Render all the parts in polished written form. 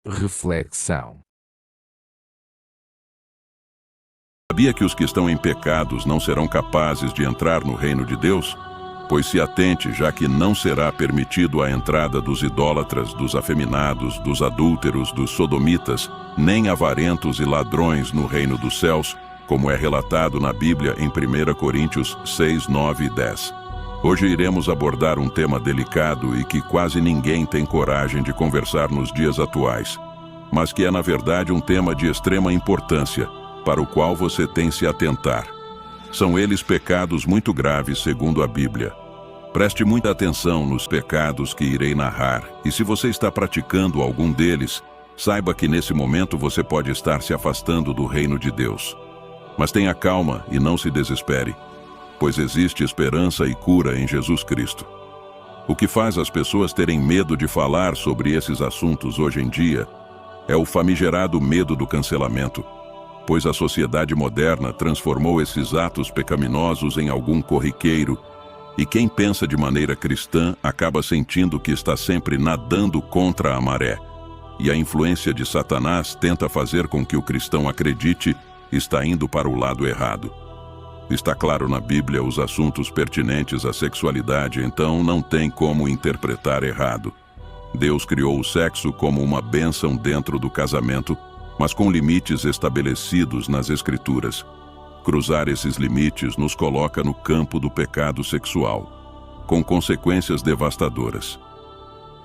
Reflexão. Sabia que os que estão em pecados não serão capazes de entrar no reino de Deus? Pois se atente, já que não será permitido a entrada dos idólatras, dos afeminados, dos adúlteros, dos sodomitas, nem avarentos e ladrões no reino dos céus, como é relatado na Bíblia em 1 Coríntios 6, 9 e 10. Hoje iremos abordar um tema delicado e que quase ninguém tem coragem de conversar nos dias atuais, mas que é na verdade um tema de extrema importância, para o qual você tem se atentar. São eles pecados muito graves segundo a Bíblia. Preste muita atenção nos pecados que irei narrar, e se você está praticando algum deles, saiba que nesse momento você pode estar se afastando do reino de Deus. Mas tenha calma e não se desespere, pois existe esperança e cura em Jesus Cristo. O que faz as pessoas terem medo de falar sobre esses assuntos hoje em dia é o famigerado medo do cancelamento, pois a sociedade moderna transformou esses atos pecaminosos em algum corriqueiro, e quem pensa de maneira cristã acaba sentindo que está sempre nadando contra a maré, e a influência de Satanás tenta fazer com que o cristão acredite está indo para o lado errado. Está claro na Bíblia os assuntos pertinentes à sexualidade, então não tem como interpretar errado. Deus criou o sexo como uma bênção dentro do casamento, mas com limites estabelecidos nas Escrituras. Cruzar esses limites nos coloca no campo do pecado sexual, com consequências devastadoras.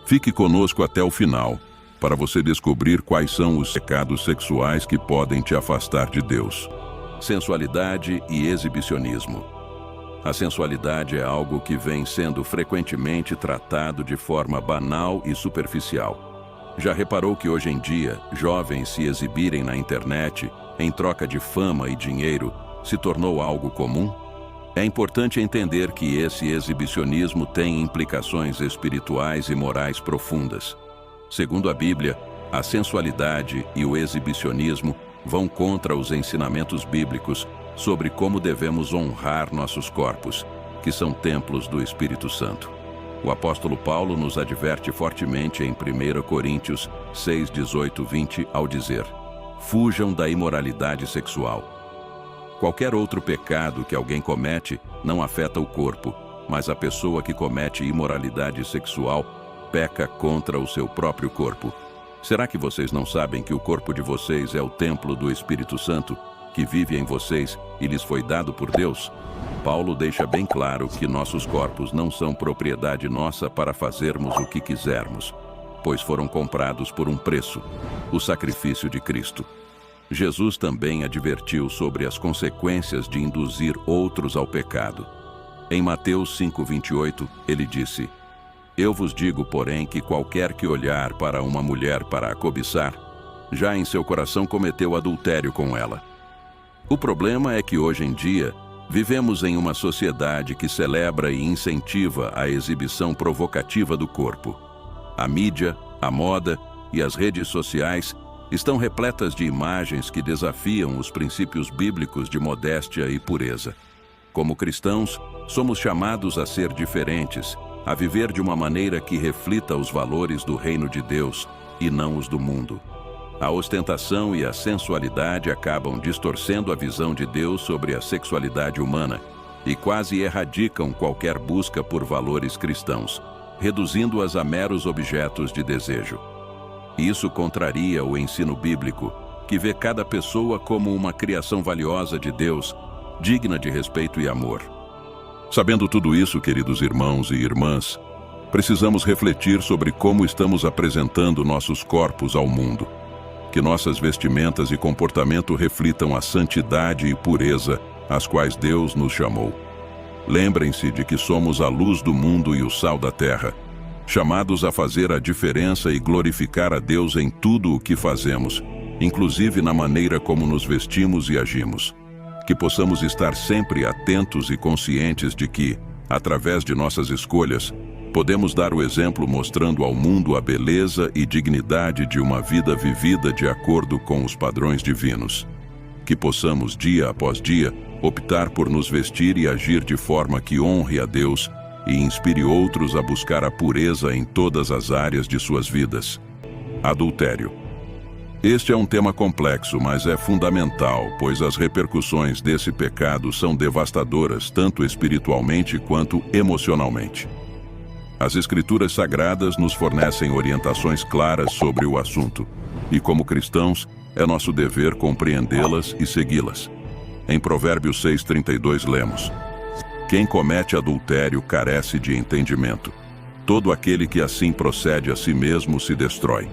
Fique conosco até o final, para você descobrir quais são os pecados sexuais que podem te afastar de Deus. Sensualidade e exibicionismo. A sensualidade é algo que vem sendo frequentemente tratado de forma banal e superficial. Já reparou que hoje em dia, jovens se exibirem na internet, em troca de fama e dinheiro, se tornou algo comum? É importante entender que esse exibicionismo tem implicações espirituais e morais profundas. Segundo a Bíblia, a sensualidade e o exibicionismo vão contra os ensinamentos bíblicos sobre como devemos honrar nossos corpos, que são templos do Espírito Santo. O apóstolo Paulo nos adverte fortemente em 1 Coríntios 6, 18, 20, ao dizer: fujam da imoralidade sexual. Qualquer outro pecado que alguém comete não afeta o corpo, mas a pessoa que comete imoralidade sexual peca contra o seu próprio corpo. Será que vocês não sabem que o corpo de vocês é o templo do Espírito Santo, que vive em vocês e lhes foi dado por Deus? Paulo deixa bem claro que nossos corpos não são propriedade nossa para fazermos o que quisermos, pois foram comprados por um preço, o sacrifício de Cristo. Jesus também advertiu sobre as consequências de induzir outros ao pecado. Em Mateus 5:28, ele disse: eu vos digo, porém, que qualquer que olhar para uma mulher para a cobiçar, já em seu coração cometeu adultério com ela. O problema é que hoje em dia, vivemos em uma sociedade que celebra e incentiva a exibição provocativa do corpo. A mídia, a moda e as redes sociais estão repletas de imagens que desafiam os princípios bíblicos de modéstia e pureza. Como cristãos, somos chamados a ser diferentes, a viver de uma maneira que reflita os valores do reino de Deus e não os do mundo. A ostentação e a sensualidade acabam distorcendo a visão de Deus sobre a sexualidade humana e quase erradicam qualquer busca por valores cristãos, reduzindo-as a meros objetos de desejo. Isso contraria o ensino bíblico, que vê cada pessoa como uma criação valiosa de Deus, digna de respeito e amor. Sabendo tudo isso, queridos irmãos e irmãs, precisamos refletir sobre como estamos apresentando nossos corpos ao mundo. Que nossas vestimentas e comportamento reflitam a santidade e pureza às quais Deus nos chamou. Lembrem-se de que somos a luz do mundo e o sal da terra, chamados a fazer a diferença e glorificar a Deus em tudo o que fazemos, inclusive na maneira como nos vestimos e agimos. Que possamos estar sempre atentos e conscientes de que, através de nossas escolhas, podemos dar o exemplo mostrando ao mundo a beleza e dignidade de uma vida vivida de acordo com os padrões divinos. Que possamos, dia após dia, optar por nos vestir e agir de forma que honre a Deus e inspire outros a buscar a pureza em todas as áreas de suas vidas. Adultério. Este é um tema complexo, mas é fundamental, pois as repercussões desse pecado são devastadoras, tanto espiritualmente quanto emocionalmente. As Escrituras Sagradas nos fornecem orientações claras sobre o assunto, e como cristãos, é nosso dever compreendê-las e segui-las. Em Provérbios 6:32 lemos: Quem comete adultério carece de entendimento. Todo aquele que assim procede a si mesmo se destrói.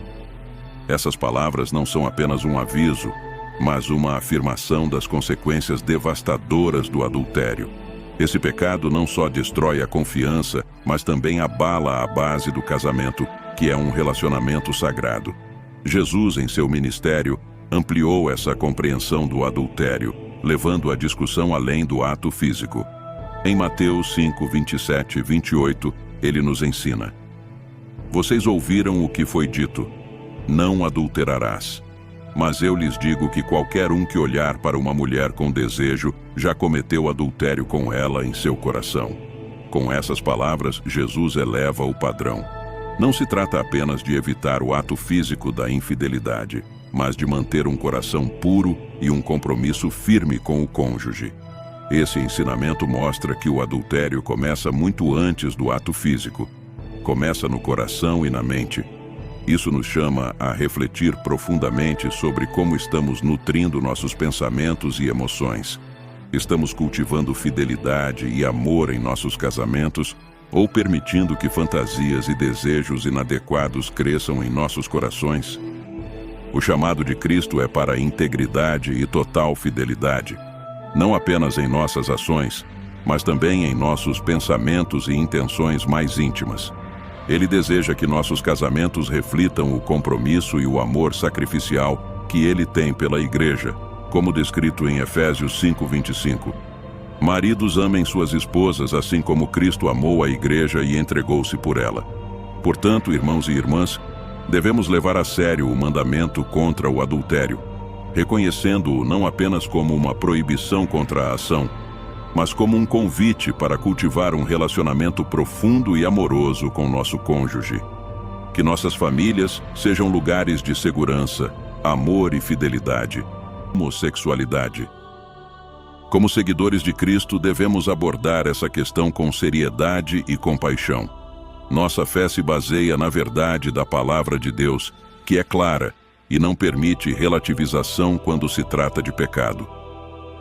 Essas palavras não são apenas um aviso, mas uma afirmação das consequências devastadoras do adultério. Esse pecado não só destrói a confiança, mas também abala a base do casamento, que é um relacionamento sagrado. Jesus, em seu ministério, ampliou essa compreensão do adultério, levando a discussão além do ato físico. Em Mateus 5:27 e 28, ele nos ensina: Vocês ouviram o que foi dito: Não adulterarás. Mas eu lhes digo que qualquer um que olhar para uma mulher com desejo já cometeu adultério com ela em seu coração. Com essas palavras, Jesus eleva o padrão. Não se trata apenas de evitar o ato físico da infidelidade, mas de manter um coração puro e um compromisso firme com o cônjuge. Esse ensinamento mostra que o adultério começa muito antes do ato físico. Começa no coração e na mente. Isso nos chama a refletir profundamente sobre como estamos nutrindo nossos pensamentos e emoções. Estamos cultivando fidelidade e amor em nossos casamentos ou permitindo que fantasias e desejos inadequados cresçam em nossos corações? O chamado de Cristo é para integridade e total fidelidade, não apenas em nossas ações, mas também em nossos pensamentos e intenções mais íntimas. Ele deseja que nossos casamentos reflitam o compromisso e o amor sacrificial que ele tem pela igreja, como descrito em Efésios 5:25. Maridos, amem suas esposas assim como Cristo amou a igreja e entregou-se por ela. Portanto, irmãos e irmãs, devemos levar a sério o mandamento contra o adultério, reconhecendo-o não apenas como uma proibição contra a ação, mas como um convite para cultivar um relacionamento profundo e amoroso com nosso cônjuge. Que nossas famílias sejam lugares de segurança, amor e fidelidade. Homossexualidade. Como seguidores de Cristo, devemos abordar essa questão com seriedade e compaixão. Nossa fé se baseia na verdade da Palavra de Deus, que é clara e não permite relativização quando se trata de pecado.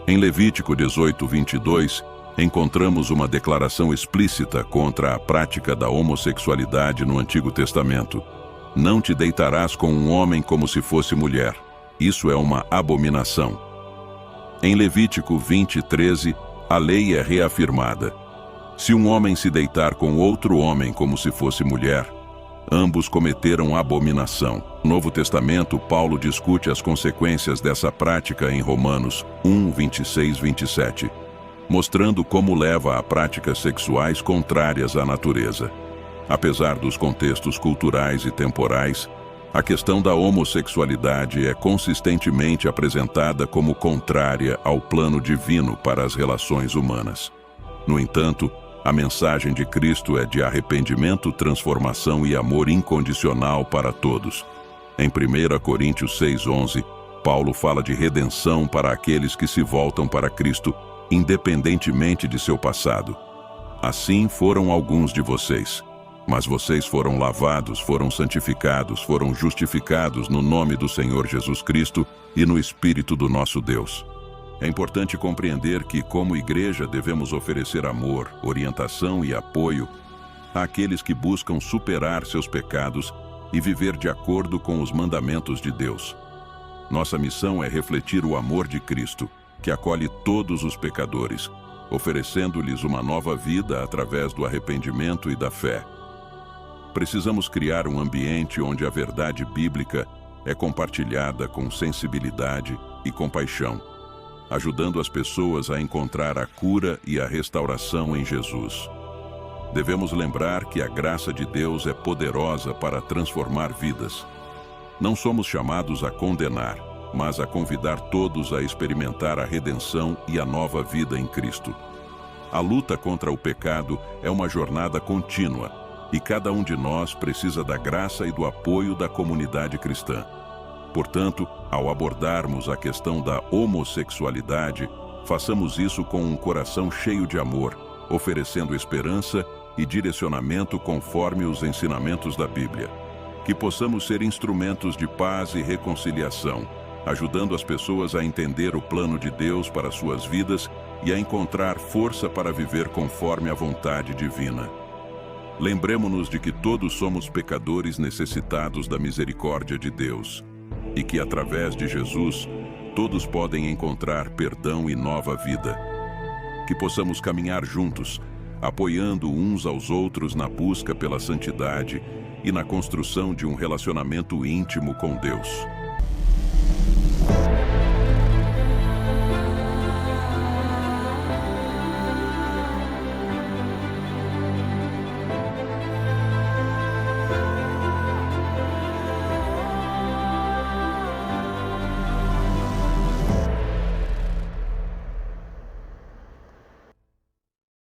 Em Levítico 18:22, encontramos uma declaração explícita contra a prática da homossexualidade no Antigo Testamento. Não te deitarás com um homem como se fosse mulher. Isso é uma abominação. Em Levítico 20:13, a lei é reafirmada. Se um homem se deitar com outro homem como se fosse mulher, ambos cometeram abominação. No Novo Testamento, Paulo discute as consequências dessa prática em Romanos 1:26-27, mostrando como leva a práticas sexuais contrárias à natureza. Apesar dos contextos culturais e temporais, a questão da homossexualidade é consistentemente apresentada como contrária ao plano divino para as relações humanas. No entanto, a mensagem de Cristo é de arrependimento, transformação e amor incondicional para todos. Em 1 Coríntios 6:11, Paulo fala de redenção para aqueles que se voltam para Cristo, independentemente de seu passado. Assim foram alguns de vocês. Mas vocês foram lavados, foram santificados, foram justificados no nome do Senhor Jesus Cristo e no Espírito do nosso Deus. É importante compreender que, como igreja, devemos oferecer amor, orientação e apoio àqueles que buscam superar seus pecados e viver de acordo com os mandamentos de Deus. Nossa missão é refletir o amor de Cristo, que acolhe todos os pecadores, oferecendo-lhes uma nova vida através do arrependimento e da fé. Precisamos criar um ambiente onde a verdade bíblica é compartilhada com sensibilidade e compaixão, ajudando as pessoas a encontrar a cura e a restauração em Jesus. Devemos lembrar que a graça de Deus é poderosa para transformar vidas. Não somos chamados a condenar, mas a convidar todos a experimentar a redenção e a nova vida em Cristo. A luta contra o pecado é uma jornada contínua, e cada um de nós precisa da graça e do apoio da comunidade cristã. Portanto, ao abordarmos a questão da homossexualidade, façamos isso com um coração cheio de amor, oferecendo esperança e direcionamento conforme os ensinamentos da Bíblia. Que possamos ser instrumentos de paz e reconciliação, ajudando as pessoas a entender o plano de Deus para suas vidas e a encontrar força para viver conforme a vontade divina. Lembremo-nos de que todos somos pecadores necessitados da misericórdia de Deus, e que através de Jesus, todos podem encontrar perdão e nova vida. Que possamos caminhar juntos, apoiando uns aos outros na busca pela santidade e na construção de um relacionamento íntimo com Deus.